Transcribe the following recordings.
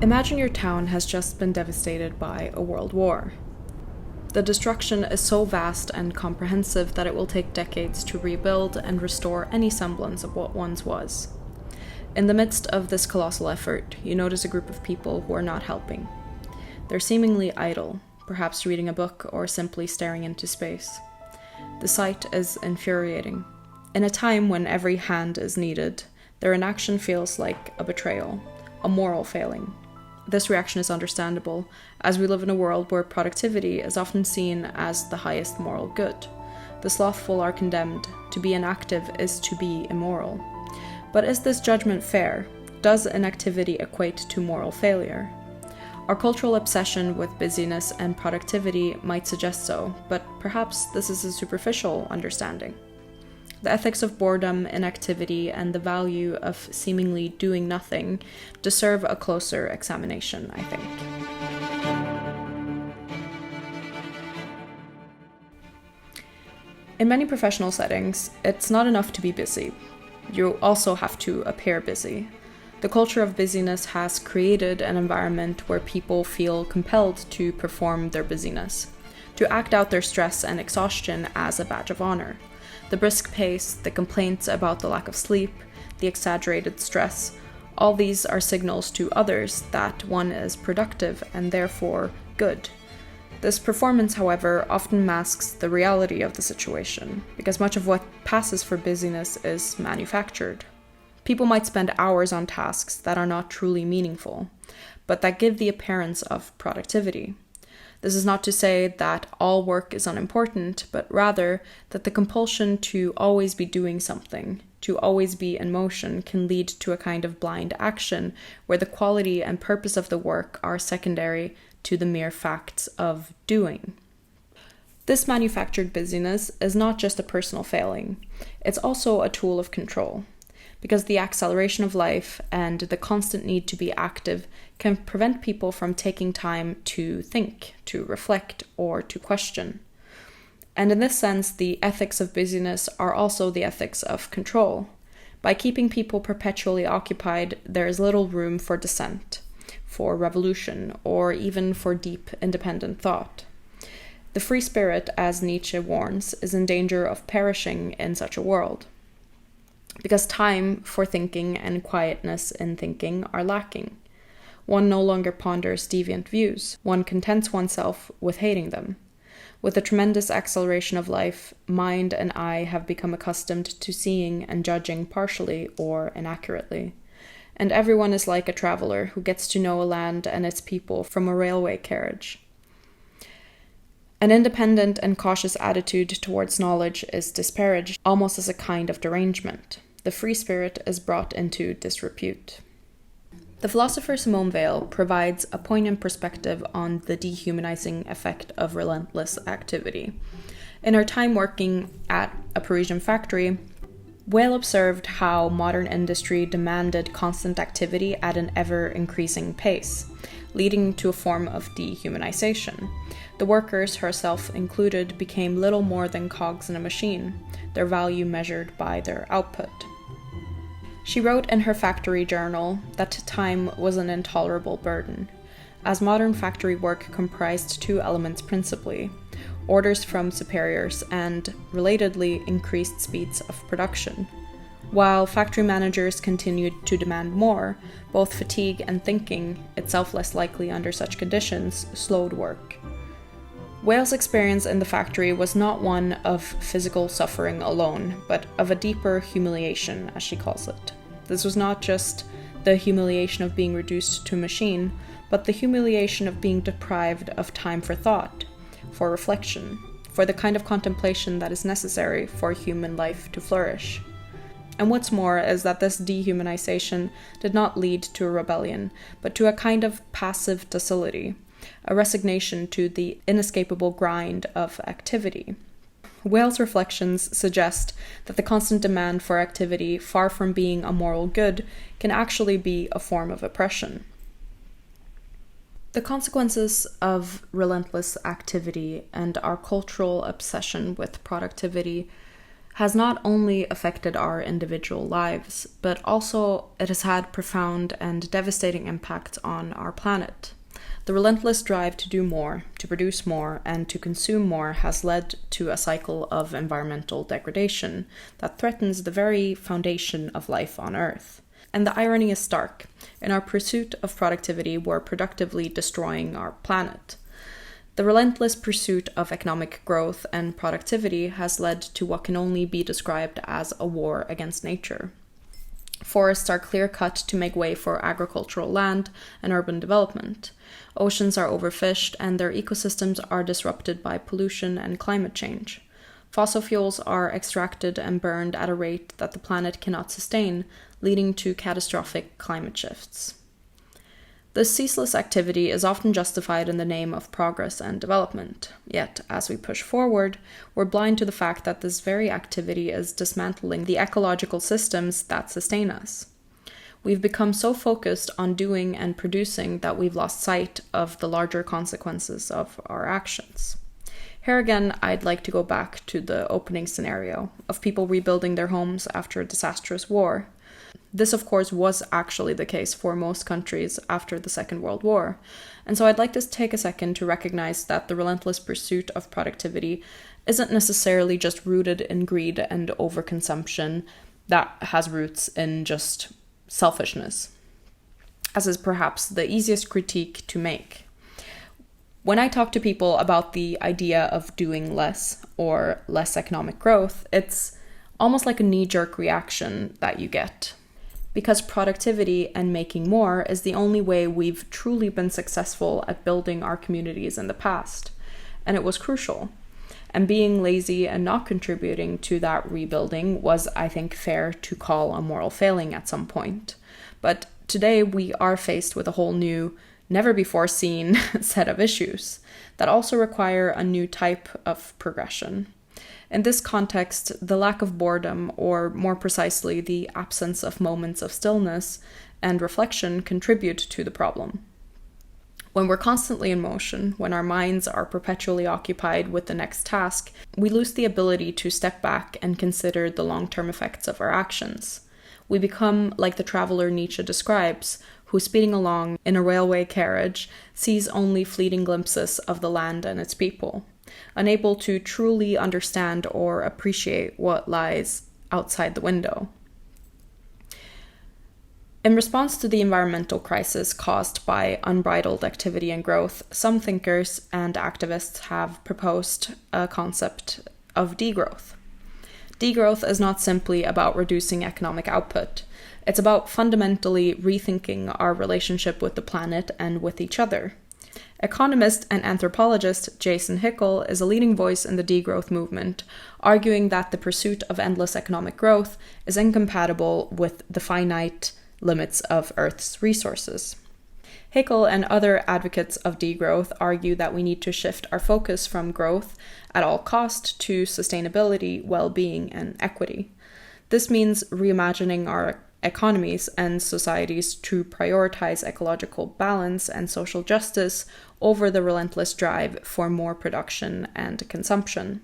Imagine your town has just been devastated by a world war. The destruction is so vast and comprehensive that it will take decades to rebuild and restore any semblance of what once was. In the midst of this colossal effort, you notice a group of people who are not helping. They're seemingly idle, perhaps reading a book or simply staring into space. The sight is infuriating. In a time when every hand is needed, their inaction feels like a betrayal, a moral failing. This reaction is understandable, as we live in a world where productivity is often seen as the highest moral good. The slothful are condemned. To be inactive is to be immoral. But is this judgment fair? Does inactivity equate to moral failure? Our cultural obsession with busyness and productivity might suggest so, but perhaps this is a superficial understanding. The ethics of boredom, inactivity, and the value of seemingly doing nothing deserve a closer examination, I think. In many professional settings, it's not enough to be busy. You also have to appear busy. The culture of busyness has created an environment where people feel compelled to perform their busyness, to act out their stress and exhaustion as a badge of honor. The brisk pace, the complaints about the lack of sleep, the exaggerated stress, all these are signals to others that one is productive and therefore good. This performance, however, often masks the reality of the situation, because much of what passes for busyness is manufactured. People might spend hours on tasks that are not truly meaningful, but that give the appearance of productivity. This is not to say that all work is unimportant, but rather that the compulsion to always be doing something, to always be in motion, can lead to a kind of blind action where the quality and purpose of the work are secondary to the mere facts of doing. This manufactured busyness is not just a personal failing, it's also a tool of control. Because the acceleration of life and the constant need to be active can prevent people from taking time to think, to reflect, or to question. And in this sense, the ethics of busyness are also the ethics of control. By keeping people perpetually occupied, there is little room for dissent, for revolution, or even for deep, independent thought. The free spirit, as Nietzsche warns, is in danger of perishing in such a world. Because time for thinking and quietness in thinking are lacking. One no longer ponders deviant views. One contents oneself with hating them. With the tremendous acceleration of life, mind and eye have become accustomed to seeing and judging partially or inaccurately. And everyone is like a traveler who gets to know a land and its people from a railway carriage. An independent and cautious attitude towards knowledge is disparaged almost as a kind of derangement. The free spirit is brought into disrepute. The philosopher Simone Weil provides a poignant perspective on the dehumanizing effect of relentless activity. In her time working at a Parisian factory, Weil observed how modern industry demanded constant activity at an ever-increasing pace, leading to a form of dehumanization. The workers, herself included, became little more than cogs in a machine, their value measured by their output. She wrote in her factory journal that time was an intolerable burden, as modern factory work comprised two elements principally: orders from superiors and, relatedly, increased speeds of production. While factory managers continued to demand more, both fatigue and thinking, itself less likely under such conditions, slowed work. Weil's experience in the factory was not one of physical suffering alone, but of a deeper humiliation, as she calls it. This was not just the humiliation of being reduced to a machine, but the humiliation of being deprived of time for thought, for reflection, for the kind of contemplation that is necessary for human life to flourish. And what's more is that this dehumanization did not lead to a rebellion, but to a kind of passive docility, a resignation to the inescapable grind of activity. Weil's reflections suggest that the constant demand for activity, far from being a moral good, can actually be a form of oppression. The consequences of relentless activity and our cultural obsession with productivity has not only affected our individual lives, but also it has had profound and devastating impacts on our planet. The relentless drive to do more, to produce more, and to consume more has led to a cycle of environmental degradation that threatens the very foundation of life on Earth. And the irony is stark. In our pursuit of productivity, we're productively destroying our planet. The relentless pursuit of economic growth and productivity has led to what can only be described as a war against nature. Forests are clear-cut to make way for agricultural land and urban development. Oceans are overfished and their ecosystems are disrupted by pollution and climate change. Fossil fuels are extracted and burned at a rate that the planet cannot sustain, leading to catastrophic climate shifts. This ceaseless activity is often justified in the name of progress and development. Yet, as we push forward, we're blind to the fact that this very activity is dismantling the ecological systems that sustain us. We've become so focused on doing and producing that we've lost sight of the larger consequences of our actions. Here again, I'd like to go back to the opening scenario of people rebuilding their homes after a disastrous war. This, of course, was actually the case for most countries after the Second World War. And so I'd like to take a second to recognize that the relentless pursuit of productivity isn't necessarily just rooted in greed and overconsumption that has roots in just selfishness, as is perhaps the easiest critique to make. When I talk to people about the idea of doing less or less economic growth, it's almost like a knee-jerk reaction that you get. Because productivity and making more is the only way we've truly been successful at building our communities in the past. And it was crucial. And being lazy and not contributing to that rebuilding was, I think, fair to call a moral failing at some point. But today we are faced with a whole new, never-before-seen set of issues that also require a new type of progression. In this context, the lack of boredom, or more precisely, the absence of moments of stillness and reflection, contribute to the problem. When we're constantly in motion, when our minds are perpetually occupied with the next task, we lose the ability to step back and consider the long-term effects of our actions. We become like the traveler Nietzsche describes, who, speeding along in a railway carriage, sees only fleeting glimpses of the land and its people, unable to truly understand or appreciate what lies outside the window. In response to the environmental crisis caused by unbridled activity and growth, some thinkers and activists have proposed a concept of degrowth. Degrowth is not simply about reducing economic output. It's about fundamentally rethinking our relationship with the planet and with each other. Economist and anthropologist Jason Hickel is a leading voice in the degrowth movement, arguing that the pursuit of endless economic growth is incompatible with the finite limits of Earth's resources. Hickel and other advocates of degrowth argue that we need to shift our focus from growth at all cost to sustainability, well-being, and equity. This means reimagining our economies and societies to prioritize ecological balance and social justice over the relentless drive for more production and consumption.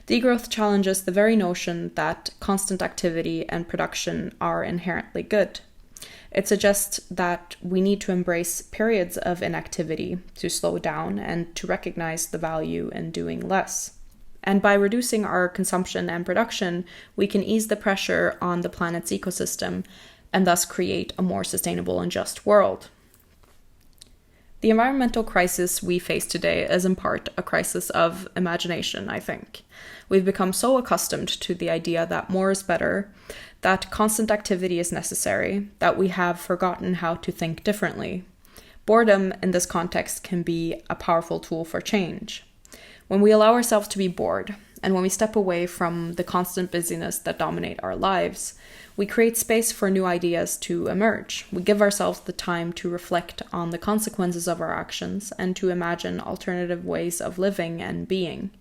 Degrowth challenges the very notion that constant activity and production are inherently good. It suggests that we need to embrace periods of inactivity, to slow down, and to recognize the value in doing less. And by reducing our consumption and production, we can ease the pressure on the planet's ecosystem and thus create a more sustainable and just world. The environmental crisis we face today is in part a crisis of imagination, I think. We've become so accustomed to the idea that more is better, that constant activity is necessary, that we have forgotten how to think differently. Boredom in this context can be a powerful tool for change. When we allow ourselves to be bored, and when we step away from the constant busyness that dominate our lives, we create space for new ideas to emerge. We give ourselves the time to reflect on the consequences of our actions and to imagine alternative ways of living and being.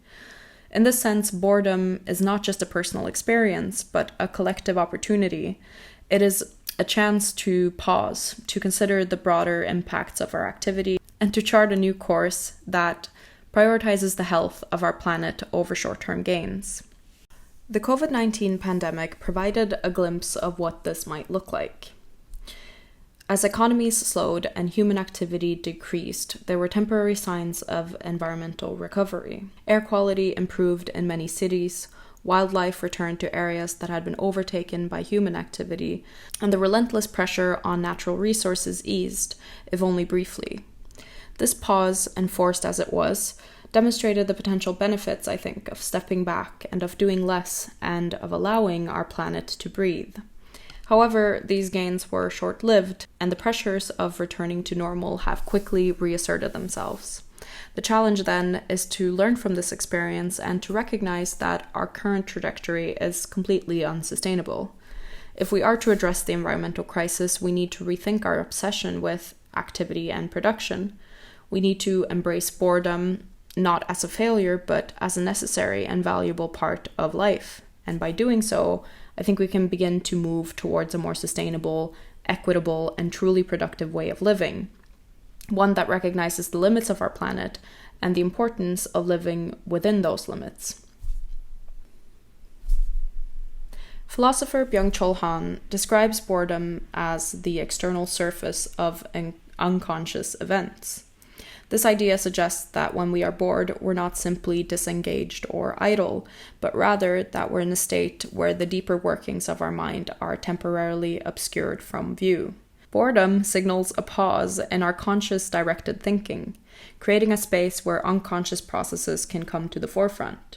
In this sense, boredom is not just a personal experience, but a collective opportunity. It is a chance to pause, to consider the broader impacts of our activity, and to chart a new course that prioritizes the health of our planet over short-term gains. The COVID-19 pandemic provided a glimpse of what this might look like. As economies slowed and human activity decreased, there were temporary signs of environmental recovery. Air quality improved in many cities, wildlife returned to areas that had been overtaken by human activity, and the relentless pressure on natural resources eased, if only briefly. This pause, enforced as it was, demonstrated the potential benefits, I think, of stepping back and of doing less and of allowing our planet to breathe. However, these gains were short-lived, and the pressures of returning to normal have quickly reasserted themselves. The challenge then is to learn from this experience and to recognize that our current trajectory is completely unsustainable. If we are to address the environmental crisis, we need to rethink our obsession with activity and production. We need to embrace boredom, not as a failure, but as a necessary and valuable part of life. And by doing so, I think we can begin to move towards a more sustainable, equitable, and truly productive way of living. One that recognizes the limits of our planet and the importance of living within those limits. Philosopher Byung-Chul Han describes boredom as the external surface of unconscious events. This idea suggests that when we are bored, we're not simply disengaged or idle, but rather that we're in a state where the deeper workings of our mind are temporarily obscured from view. Boredom signals a pause in our conscious directed thinking, creating a space where unconscious processes can come to the forefront.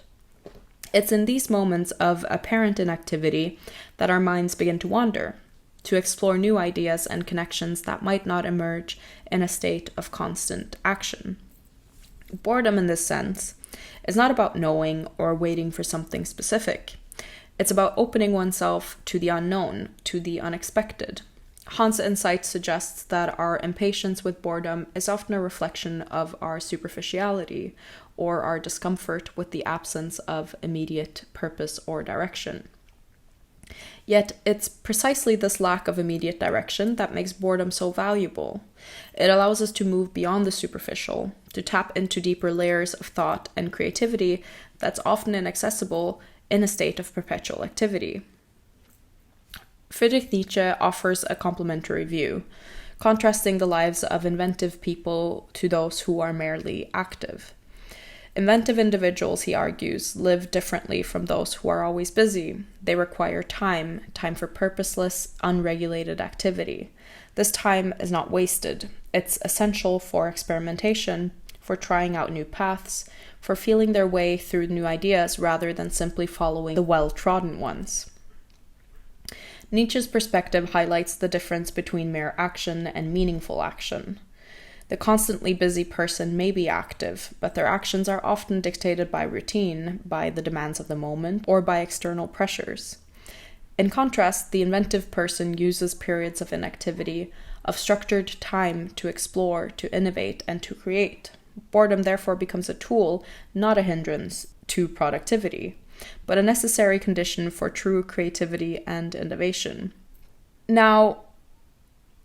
It's in these moments of apparent inactivity that our minds begin to wander, to explore new ideas and connections that might not emerge in a state of constant action. Boredom, in this sense, is not about knowing or waiting for something specific. It's about opening oneself to the unknown, to the unexpected. Han's insight suggests that our impatience with boredom is often a reflection of our superficiality or our discomfort with the absence of immediate purpose or direction. Yet it's precisely this lack of immediate direction that makes boredom so valuable. It allows us to move beyond the superficial, to tap into deeper layers of thought and creativity that's often inaccessible in a state of perpetual activity. Friedrich Nietzsche offers a complementary view, contrasting the lives of inventive people to those who are merely active. Inventive individuals, he argues, live differently from those who are always busy. They require time for purposeless, unregulated activity. This time is not wasted. It's essential for experimentation, for trying out new paths, for feeling their way through new ideas rather than simply following the well-trodden ones. Nietzsche's perspective highlights the difference between mere action and meaningful action. The constantly busy person may be active, but their actions are often dictated by routine, by the demands of the moment, or by external pressures. In contrast, the inventive person uses periods of inactivity, of structured time to explore, to innovate, and to create. Boredom therefore becomes a tool, not a hindrance, to productivity, but a necessary condition for true creativity and innovation. Now,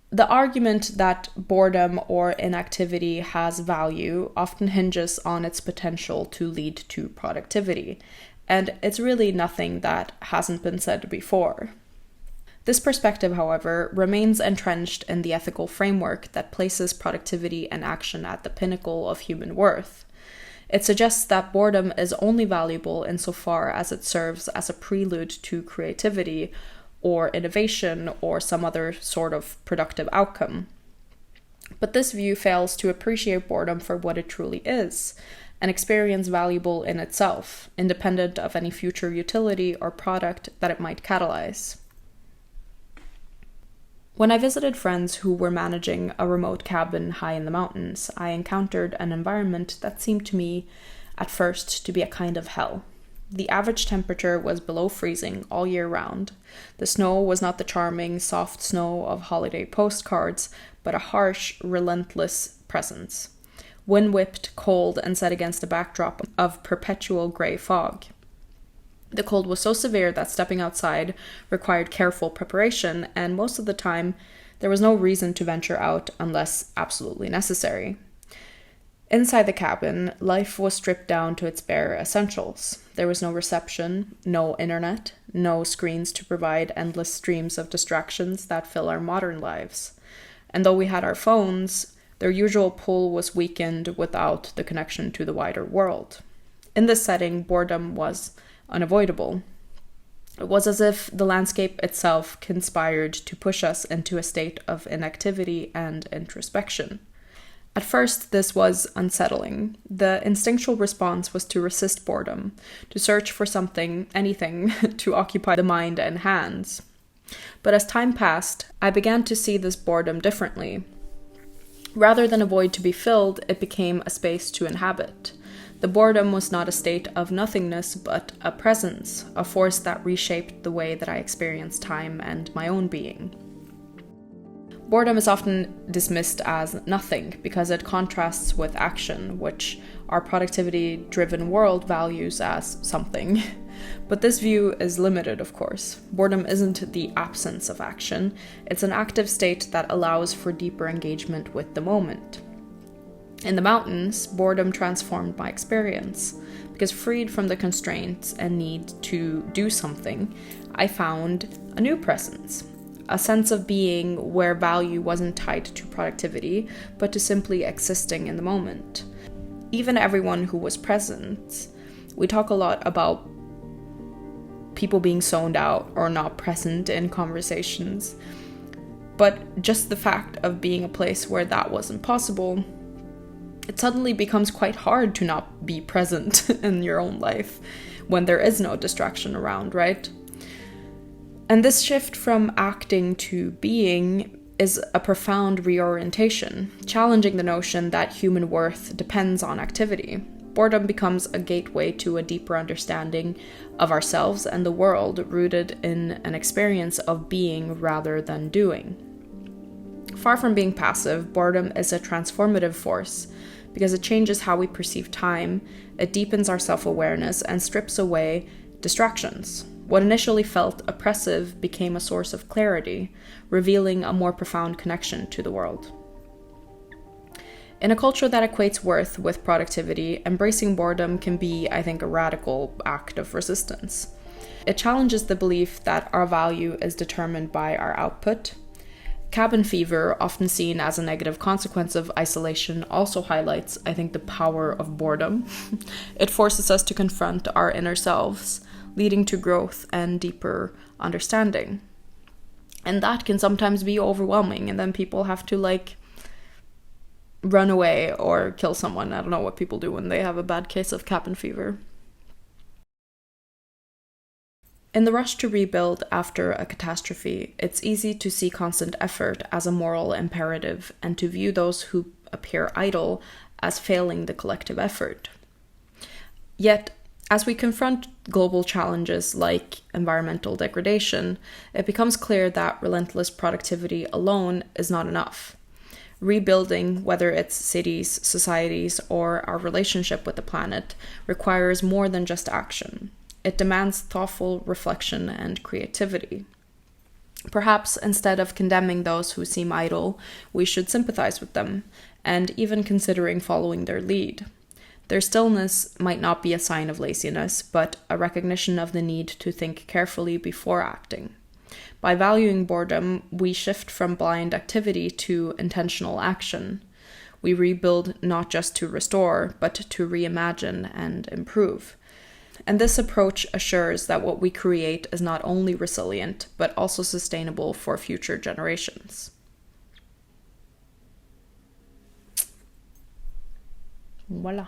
the argument that boredom or inactivity has value often hinges on its potential to lead to productivity, and it's really nothing that hasn't been said before. This perspective, however, remains entrenched in the ethical framework that places productivity and action at the pinnacle of human worth. It suggests that boredom is only valuable insofar as it serves as a prelude to creativity or innovation or some other sort of productive outcome. But this view fails to appreciate boredom for what it truly is, an experience valuable in itself, independent of any future utility or product that it might catalyze. When I visited friends who were managing a remote cabin high in the mountains, I encountered an environment that seemed to me at first to be a kind of hell. The average temperature was below freezing all year round. The snow was not the charming, soft snow of holiday postcards, but a harsh, relentless presence. Wind-whipped, cold, and set against a backdrop of perpetual grey fog. The cold was so severe that stepping outside required careful preparation, and most of the time there was no reason to venture out unless absolutely necessary. Inside the cabin, life was stripped down to its bare essentials. There was no reception, no internet, no screens to provide endless streams of distractions that fill our modern lives. And though we had our phones, their usual pull was weakened without the connection to the wider world. In this setting, boredom was unavoidable. It was as if the landscape itself conspired to push us into a state of inactivity and introspection. At first, this was unsettling. The instinctual response was to resist boredom, to search for something, anything, to occupy the mind and hands. But as time passed, I began to see this boredom differently. Rather than a void to be filled, it became a space to inhabit. The boredom was not a state of nothingness, but a presence, a force that reshaped the way that I experienced time and my own being. Boredom is often dismissed as nothing because it contrasts with action, which our productivity-driven world values as something. But this view is limited, of course. Boredom isn't the absence of action, it's an active state that allows for deeper engagement with the moment. In the mountains, boredom transformed my experience, because freed from the constraints and need to do something, I found a new presence. A sense of being where value wasn't tied to productivity, but to simply existing in the moment. Even everyone who was present, we talk a lot about people being zoned out or not present in conversations, but just the fact of being a place where that wasn't possible, it suddenly becomes quite hard to not be present in your own life when there is no distraction around, right? And this shift from acting to being is a profound reorientation, challenging the notion that human worth depends on activity. Boredom becomes a gateway to a deeper understanding of ourselves and the world, rooted in an experience of being rather than doing. Far from being passive, boredom is a transformative force because it changes how we perceive time, it deepens our self-awareness, and strips away distractions. What initially felt oppressive became a source of clarity, revealing a more profound connection to the world. In a culture that equates worth with productivity, embracing boredom can be, I think, a radical act of resistance. It challenges the belief that our value is determined by our output. Cabin fever, often seen as a negative consequence of isolation, also highlights, I think, the power of boredom. It forces us to confront our inner selves, leading to growth and deeper understanding. And that can sometimes be overwhelming, and then people have to run away or kill someone. I don't know what people do when they have a bad case of cabin fever. In the rush to rebuild after a catastrophe, it's easy to see constant effort as a moral imperative and to view those who appear idle as failing the collective effort. Yet, as we confront global challenges like environmental degradation, it becomes clear that relentless productivity alone is not enough. Rebuilding, whether it's cities, societies, or our relationship with the planet, requires more than just action. It demands thoughtful reflection and creativity. Perhaps instead of condemning those who seem idle, we should sympathize with them, and even considering following their lead. Their stillness might not be a sign of laziness, but a recognition of the need to think carefully before acting. By valuing boredom, we shift from blind activity to intentional action. We rebuild not just to restore, but to reimagine and improve. And this approach assures that what we create is not only resilient, but also sustainable for future generations. Voila.